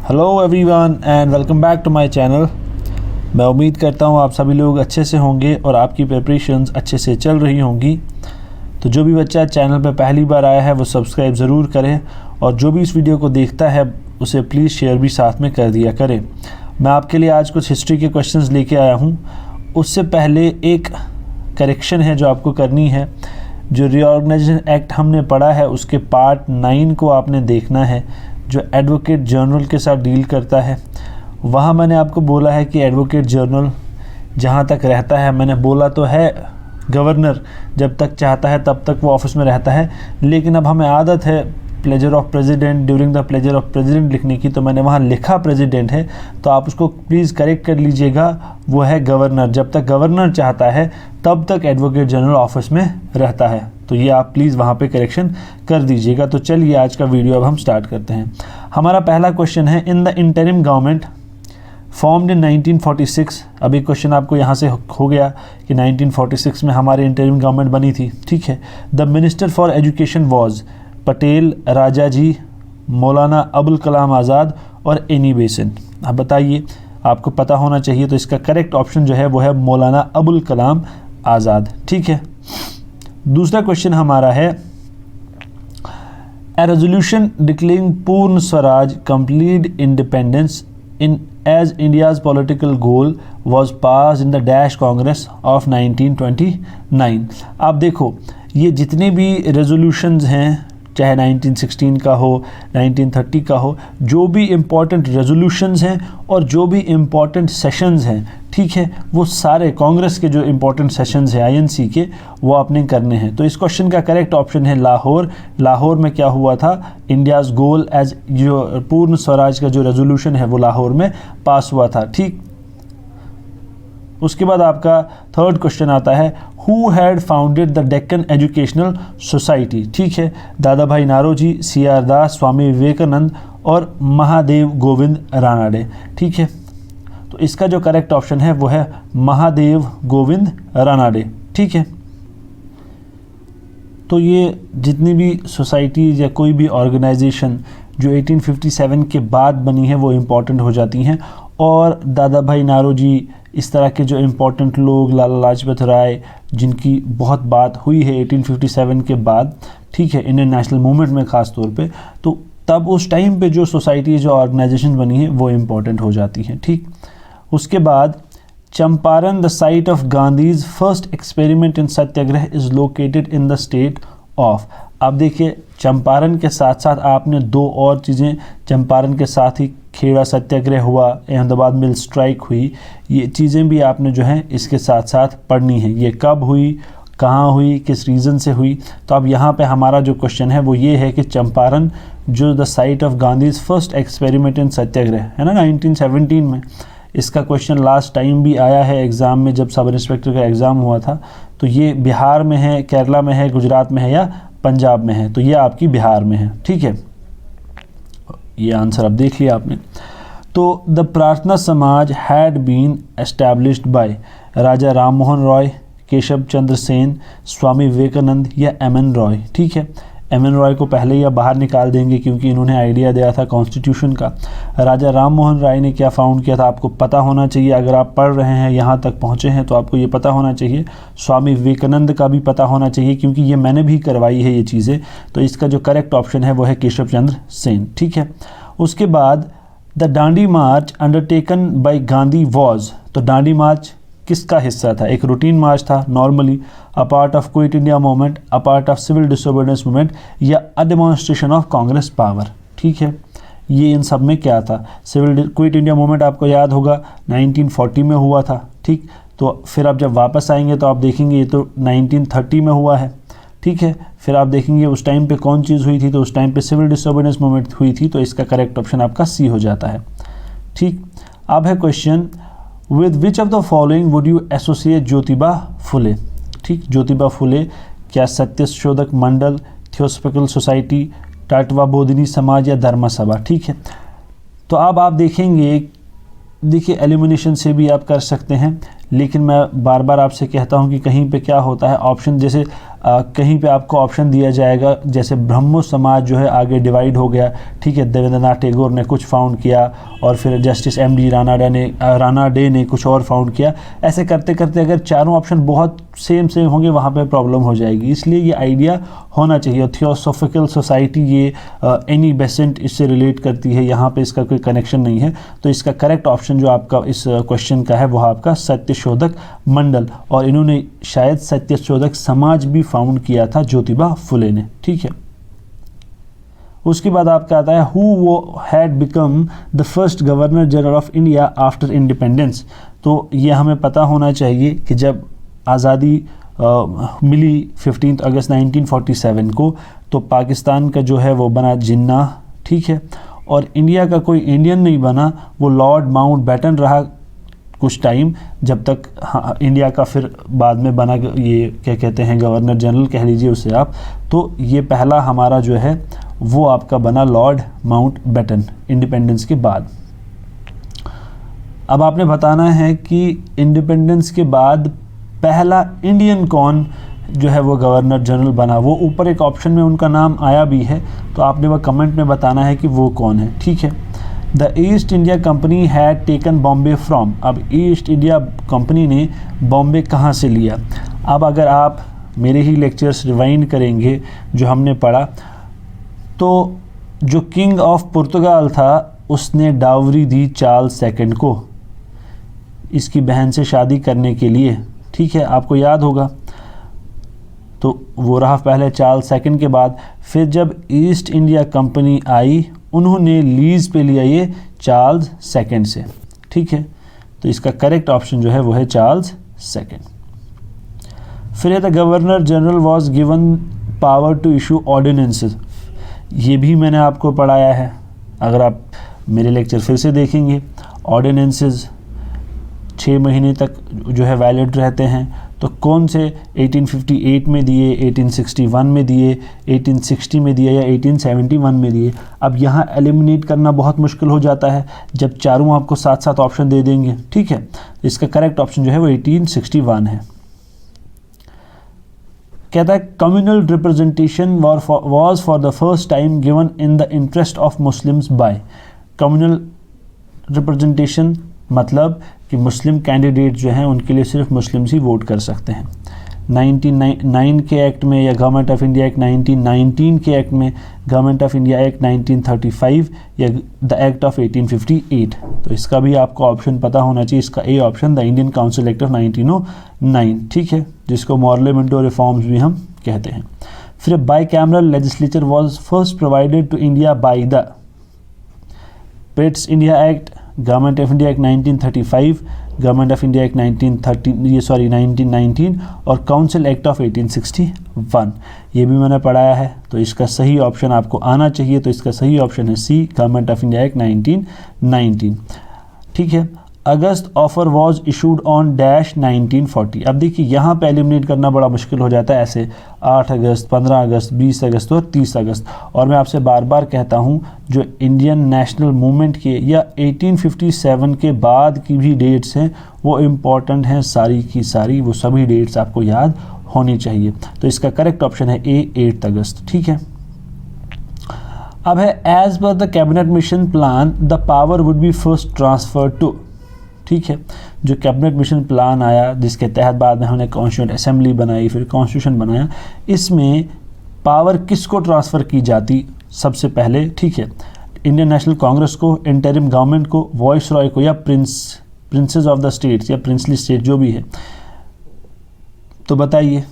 Hello everyone and welcome back to my channel. मैं उम्मीद करता हूँ आप सभी लोग अच्छे से होंगे और आपकी प्रिपरेशंस अच्छे से चल रही होंगी। तो जो भी बच्चा चैनल पर पहली बार आया है वो सब्सक्राइब ज़रूर करें और जो भी इस वीडियो को देखता है उसे प्लीज़ शेयर भी साथ में कर दिया करें। मैं आपके लिए आज कुछ हिस्ट्री के क्वेश्चंस लेके आया हूँ। उससे पहले एक करेक्शन है जो आपको करनी है। जो रीऑर्गेनाइजेशन एक्ट हमने पढ़ा है उसके पार्ट 9 को आपने देखना है, जो एडवोकेट जनरल के साथ डील करता है। वहाँ मैंने आपको बोला है कि एडवोकेट जनरल जहाँ तक रहता है, मैंने बोला तो है गवर्नर जब तक चाहता है तब तक वो ऑफिस में रहता है, लेकिन अब हमें आदत है pleasure of president, during the pleasure of president लिखने की, तो मैंने वहाँ लिखा प्रेसिडेंट है, तो आप उसको प्लीज़ करेक्ट कर लीजिएगा। वो है गवर्नर। जब तक गवर्नर चाहता है तब तक एडवोकेट जनरल ऑफिस में रहता है, तो ये आप प्लीज़ वहाँ पे करेक्शन कर दीजिएगा। तो चलिए आज का वीडियो अब हम स्टार्ट करते हैं। हमारा पहला क्वेश्चन है, in the interim government formed in 1946। अभी क्वेश्चन आपको यहाँ से हो गया कि 1946 में हमारी इंटरिम गवर्नमेंट बनी थी, ठीक है। The minister for education was Patel, Rajaji, Maulana Abul Kalam Azad और एनी बेसन। अब बताइए, आपको पता होना चाहिए, तो इसका करेक्ट ऑप्शन जो है वो है मौलाना अबुल कलाम आज़ाद, ठीक है। दूसरा क्वेश्चन हमारा है, ए resolution declaring Purna Swaraj complete independence in as India's political goal was pass in the dash Congress of 1929। आप देखो, ये जितने भी रेजोल्यूशंस हैं, चाहे 1916 का हो, 1930 का हो, जो भी इम्पॉर्टेंट रेजोल्यूशंस हैं और जो भी इम्पॉर्टेंट सेशंस हैं, ठीक है, वो सारे कांग्रेस के जो इम्पॉर्टेंट सेशंस हैं आईएनसी के, वो आपने करने हैं। तो इस क्वेश्चन का करेक्ट ऑप्शन है लाहौर। लाहौर में क्या हुआ था, इंडियाज़ गोल एज जो पूर्ण स्वराज का जो रेजोल्यूशन है वो लाहौर में पास हुआ था, ठीक। उसके बाद आपका थर्ड क्वेश्चन आता है, who had founded the Deccan educational society, ठीक है। दादा भाई नारोजी, CR दास, स्वामी विवेकानंद और महादेव गोविंद रानाडे, ठीक है। तो इसका जो करेक्ट ऑप्शन है वो है महादेव गोविंद रानाडे, ठीक है। तो ये जितनी भी सोसाइटीज़ या कोई भी ऑर्गेनाइजेशन जो 1857 के बाद बनी है वो इम्पॉर्टेंट हो जाती हैं, और दादा भाई नारोजी, इस तरह के जो इम्पोर्टेंट लोग, लाला लाजपत राय, जिनकी बहुत बात हुई है 1857 के बाद, ठीक है, इंडियन नेशनल मूवमेंट में ख़ास तौर पे, तो तब उस टाइम पे जो सोसाइटी, जो ऑर्गेनाइजेशन बनी है वो इम्पोर्टेंट हो जाती हैं, ठीक। उसके बाद Champaran, the site of Gandhi's first experiment in Satyagraha is located in the state of. अब देखिए, चंपारण के साथ साथ आपने दो और चीज़ें, चंपारण के साथ ही खेड़ा सत्याग्रह हुआ, अहमदाबाद मिल स्ट्राइक हुई, ये चीज़ें भी आपने जो है इसके साथ साथ पढ़नी है। ये कब हुई, कहाँ हुई, किस रीज़न से हुई। तो अब यहाँ पे हमारा जो क्वेश्चन है वो ये है कि चंपारण जो the site of Gandhi's first experiment in satyagraha है ना 1917 में, इसका क्वेश्चन लास्ट टाइम भी आया है एग्ज़ाम में, जब सब इंस्पेक्टर का एग्ज़ाम हुआ था। तो ये बिहार में है, केरला में है, गुजरात में है या पंजाब में है, तो ये आपकी बिहार में है, ठीक है। ये आंसर अब देख लिया आपने। तो द प्रार्थना समाज हैड बीन एस्टैब्लिश्ड बाय राजा राम मोहन रॉय, केशव चंद्र सेन, स्वामी विवेकानंद या MN रॉय, ठीक है। MN रॉय को पहले ही अब बाहर निकाल देंगे क्योंकि इन्होंने आइडिया दिया था कॉन्स्टिट्यूशन का। राजा राम मोहन राय ने क्या फाउंड किया था, आपको पता होना चाहिए। अगर आप पढ़ रहे हैं, यहाँ तक पहुँचे हैं, तो आपको ये पता होना चाहिए। स्वामी विवेकानंद का भी पता होना चाहिए क्योंकि ये मैंने भी करवाई है ये चीज़ें। तो इसका जो करेक्ट ऑप्शन है वो है केशव चंद्र सेन, ठीक है। उसके बाद the Dandi March undertaken by Gandhi was. तो डांडी मार्च किसका हिस्सा था, एक रूटीन मार्च था normally, a part of quit India movement, a part of civil disobedience movement या a demonstration of Congress power, ठीक है। ये इन सब में क्या था, सिविल क्विट इंडिया मूवमेंट आपको याद होगा 1940 में हुआ था, ठीक। तो फिर आप जब वापस आएंगे तो आप देखेंगे ये तो 1930 में हुआ है, ठीक है। फिर आप देखेंगे उस टाइम पे कौन चीज़ हुई थी, तो उस टाइम पे सिविल डिसोबीडियंस मूवमेंट हुई थी, तो इसका करेक्ट ऑप्शन आपका C हो जाता है, ठीक। अब है question, with which of the following would you associate Jyotiba Phule, ठीक। ज्योतिबा फुले क्या सत्यशोधक मंडल, थियोसॉफिकल सोसाइटी, टाटवा बोधिनी समाज या धर्म सभा, ठीक है। तो अब आप देखेंगे, देखिए एलिमिनेशन से भी आप कर सकते हैं, लेकिन मैं बार बार आपसे कहता हूं कि कहीं पे क्या होता है ऑप्शन, जैसे कहीं पे आपको ऑप्शन दिया जाएगा जैसे ब्रह्मो समाज जो है आगे डिवाइड हो गया, ठीक है, देवेंद्रनाथ टैगोर ने कुछ फाउंड किया और फिर जस्टिस एम.डी. रानाडे ने कुछ और फाउंड किया। ऐसे करते करते अगर चारों ऑप्शन बहुत सेम होंगे वहाँ पे प्रॉब्लम हो जाएगी। इसलिए ये आइडिया होना चाहिए। थियोसॉफिकल सोसाइटी ये एनी बेसेंट इससे रिलेट करती है, यहाँ पे इसका कोई कनेक्शन नहीं है। तो इसका करेक्ट ऑप्शन जो आपका इस क्वेश्चन का है वो आपका सत्यशोधक मंडल, और इन्होंने शायद सत्यशोधक समाज भी फाउंड किया था ज्योतिबा फुले ने, ठीक है। उसके बाद आपका आता है हु वो had become the first governor general of India after independence. तो ये हमें पता होना चाहिए कि जब आज़ादी मिली 15 अगस्त 1947 को, तो पाकिस्तान का जो है वो बना जिन्ना, ठीक है, और इंडिया का कोई इंडियन नहीं बना, वो लॉर्ड माउंटबेटन रहा कुछ टाइम, जब तक इंडिया का फिर बाद में बना, ये क्या कहते हैं गवर्नर जनरल कह लीजिए उसे आप। तो ये पहला हमारा जो है वो आपका बना लॉर्ड माउंटबेटन इंडिपेंडेंस के बाद। अब आपने बताना है कि इंडिपेंडेंस के बाद पहला इंडियन कौन जो है वो गवर्नर जनरल बना। वो ऊपर एक ऑप्शन में उनका नाम आया भी है, तो आपने वह कमेंट में बताना है कि वो कौन है, ठीक है। The east India company had taken Bombay from. अब ईस्ट इंडिया कंपनी ने बॉम्बे कहाँ से लिया। अब अगर आप मेरे ही लेक्चर्स रिवाइंड करेंगे जो हमने पढ़ा, तो जो किंग ऑफ पुर्तगाल था उसने डावरी दी चार्ल्स सेकंड को इसकी बहन से शादी करने के लिए, ठीक है, आपको याद होगा। तो वो रहा पहले चार्ल्स सेकंड के बाद। फिर जब ईस्ट इंडिया कंपनी आई उन्होंने लीज पे लिया ये चार्ल्स सेकंड से, ठीक है। तो इसका करेक्ट ऑप्शन जो है वो है चार्ल्स सेकंड। फिर the governor general was given power to issue ordinances. ये भी मैंने आपको पढ़ाया है, अगर आप मेरे लेक्चर फिर से देखेंगे। ऑर्डिनेंसेस 6 महीने तक जो है वैलिड रहते हैं। तो कौन से 1858 में दिए, 1861 में दिए, 1860 में दिए या 1871 में दिए। अब यहाँ एलिमिनेट करना बहुत मुश्किल हो जाता है जब चारों आपको साथ साथ ऑप्शन दे देंगे, ठीक है। इसका करेक्ट ऑप्शन जो है वो 1861 है। कहता है communal representation was for the first time given in the interest of Muslims by. Communal representation मतलब कि मुस्लिम कैंडिडेट जो हैं उनके लिए सिर्फ मुस्लिम्स ही वोट कर सकते हैं। 1909 के एक्ट में या गवर्नमेंट ऑफ इंडिया एक्ट 1919 के एक्ट में, गवर्नमेंट ऑफ इंडिया एक्ट 1935 या द एक्ट ऑफ 1858। तो इसका भी आपको ऑप्शन पता होना चाहिए। इसका A option the Indian council act of 1909, ठीक है, जिसको मॉर्लेमेंटो रिफॉर्म्स भी हम कहते हैं। फिर bicameral legislature was first provided to India by the Pitt's India act, government of India act 1935, government of India act 1919 और काउंसिल एक्ट ऑफ 1861। ये भी मैंने पढ़ाया है। तो इसका सही ऑप्शन आपको आना चाहिए। तो इसका सही ऑप्शन है C, government of India act 1919, ठीक है। August offer was issued on dash 1940। अब देखिए यहाँ पे एलिमिनेट करना बड़ा मुश्किल हो जाता है, ऐसे 8 अगस्त, 15 अगस्त, 20 अगस्त और 30 अगस्त। और मैं आपसे बार बार कहता हूँ जो इंडियन नेशनल मूवमेंट के या 1857 के बाद की भी डेट्स हैं वो इम्पॉर्टेंट हैं, सारी की सारी वो सभी डेट्स आपको याद होनी चाहिए। तो इसका करेक्ट ऑप्शन है ए, 8 अगस्त, ठीक है। अब है as per the cabinet mission plan the power would be first transfer to, ठीक है। जो कैबिनेट मिशन प्लान आया जिसके तहत बाद में हमने कॉन्स्टिट्यूंट असेंबली बनाई, फिर कॉन्स्टिट्यूशन बनाया, इसमें पावर किसको ट्रांसफ़र की जाती सबसे पहले, ठीक है। इंडियन नेशनल कांग्रेस को, इंटरिम गवर्नमेंट को, वॉइस रॉय को या प्रिंसेस ऑफ द स्टेट्स या प्रिंसली स्टेट जो भी है। तो बताइए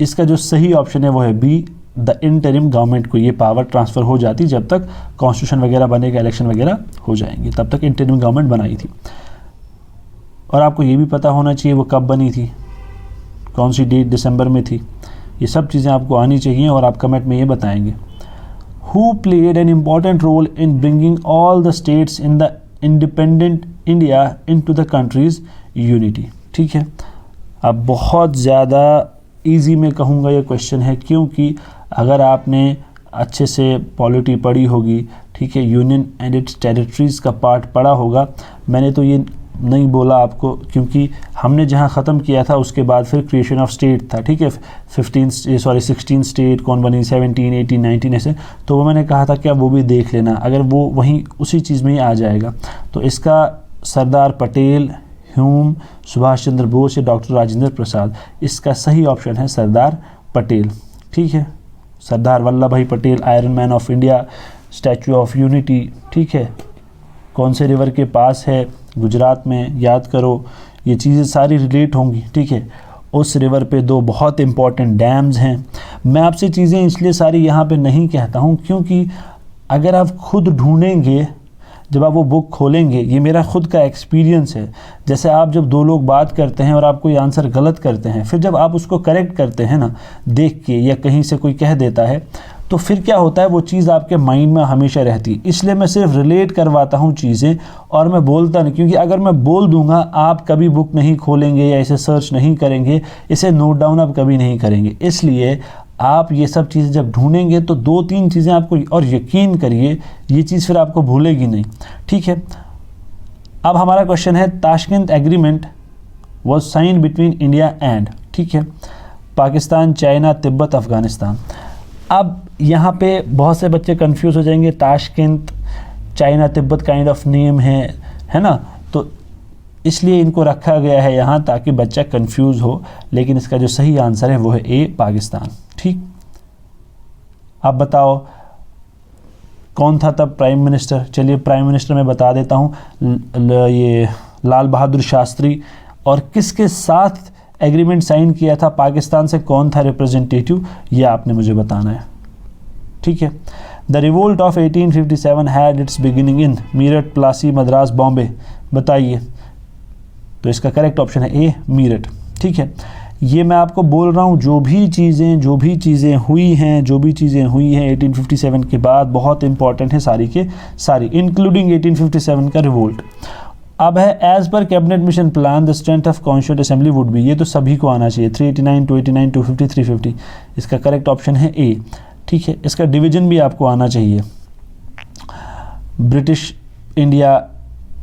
इसका जो सही ऑप्शन है वो है बी, द इंटरिम गवर्नमेंट को ये पावर ट्रांसफ़र हो जाती जब तक कॉन्स्टिट्यूशन वगैरह बनेगा, इलेक्शन वगैरह हो जाएंगे, तब तक इंटरिम गवर्नमेंट बनाई थी। और आपको ये भी पता होना चाहिए वो कब बनी थी, कौन सी डेट दिसंबर में थी। ये सब चीज़ें आपको आनी चाहिए और आप कमेंट में ये बताएंगे। Who played an important role in bringing all the states in the independent India into the country's unity, ठीक है। अब बहुत ज़्यादा इजी में कहूँगा ये क्वेश्चन है, क्योंकि अगर आपने अच्छे से पॉलिटी पढ़ी होगी, ठीक है, यूनियन एंड इट्स टेरिटरीज़ का पार्ट पढ़ा होगा। मैंने तो ये नहीं बोला आपको, क्योंकि हमने जहाँ ख़त्म किया था उसके बाद फिर क्रिएशन ऑफ स्टेट था, ठीक है, 16 स्टेट कौन बनी, 17, 18, 19 ऐसे, तो वो मैंने कहा था कि अब वो भी देख लेना, अगर वो वहीं उसी चीज़ में ही आ जाएगा। तो इसका सरदार पटेल, ह्यूम, सुभाष चंद्र बोस या डॉक्टर राजेंद्र प्रसाद, इसका सही ऑप्शन है सरदार पटेल, ठीक है। सरदार वल्लभ भाई Patel, iron man of India, statue of unity, ठीक है, कौन से रिवर के पास है, गुजरात में, याद करो, ये चीज़ें सारी रिलेट होंगी, ठीक है। उस रिवर पे 2 बहुत इंपॉर्टेंट डैम्स हैं। मैं आपसे चीज़ें इसलिए सारी यहाँ पे नहीं कहता हूँ क्योंकि अगर आप खुद ढूंढेंगे, जब आप वो बुक खोलेंगे, ये मेरा खुद का एक्सपीरियंस है, जैसे आप जब 2 लोग बात करते हैं और आप कोई आंसर गलत करते हैं, फिर जब आप उसको करेक्ट करते हैं ना देख के, या कहीं से कोई कह देता है, तो फिर क्या होता है, वो चीज़ आपके माइंड में हमेशा रहती है। इसलिए मैं सिर्फ रिलेट करवाता हूँ चीज़ें, और मैं बोलता नहीं, क्योंकि अगर मैं बोल दूंगा आप कभी बुक नहीं खोलेंगे या इसे सर्च नहीं करेंगे, इसे नोट डाउन आप कभी नहीं करेंगे। इसलिए आप ये सब चीज़ें जब ढूंढेंगे तो 2-3 चीज़ें आपको, और यकीन करिए ये चीज़ फिर आपको भूलेगी नहीं, ठीक है। अब हमारा क्वेश्चन है, Tashkent agreement was sign between India and, ठीक है, पाकिस्तान, चाइना, तिब्बत, अफ़गानिस्तान। अब यहाँ पे बहुत से बच्चे कंफ्यूज हो जाएंगे, Tashkent, China, Tibet kind of name है ना, तो इसलिए इनको रखा गया है यहाँ ताकि बच्चा कंफ्यूज हो, लेकिन इसका जो सही आंसर है वो है ए, पाकिस्तान, ठीक। अब बताओ कौन था तब प्राइम मिनिस्टर? चलिए प्राइम मिनिस्टर मैं बता देता हूँ, ये लाल बहादुर शास्त्री। और किसके साथ एग्रीमेंट साइन किया था? पाकिस्तान से कौन था रिप्रेजेंटेटिव, ये आपने मुझे बताना है, ठीक है। The revolt of 1857 had it's beginning in Meerut, Plassey, Madras, Bombay, बताइए। तो इसका करेक्ट ऑप्शन है ए, मीरठ, ठीक है। ये मैं आपको बोल रहा हूँ, जो भी चीज़ें हुई हैं 1857 के बाद, बहुत इंपॉर्टेंट है सारी के सारी, इंक्लूडिंग 1857 का रिवोल्ट। अब है as per cabinet mission plan the strength of constituent assembly would be, ये तो सभी को आना चाहिए, 389, 289, 250, 350, इसका करेक्ट ऑप्शन है ए, ठीक है। इसका डिवीजन भी आपको आना चाहिए, ब्रिटिश इंडिया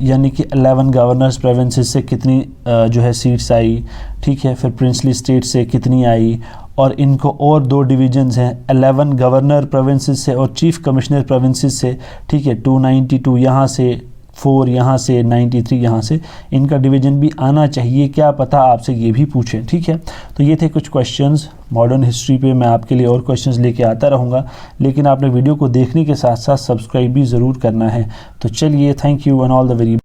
यानी कि 11 गवर्नर्स प्रोविंसेस से कितनी जो है सीट्स आई, ठीक है, फिर प्रिंसली स्टेट से कितनी आई, और इनको और 2 डिवीजन्स हैं, 11 गवर्नर प्रोविंसेस से और चीफ कमिश्नर प्रोविंसेस से, ठीक है, 292 यहाँ से, 4 यहाँ से, 93 यहाँ से, इनका डिवीजन भी आना चाहिए, क्या पता आपसे ये भी पूछें, ठीक है। तो ये थे कुछ क्वेश्चंस मॉडर्न हिस्ट्री पे, मैं आपके लिए और क्वेश्चंस लेके आता रहूँगा, लेकिन आपने वीडियो को देखने के साथ साथ सब्सक्राइब भी ज़रूर करना है। तो चलिए, thank you and all the very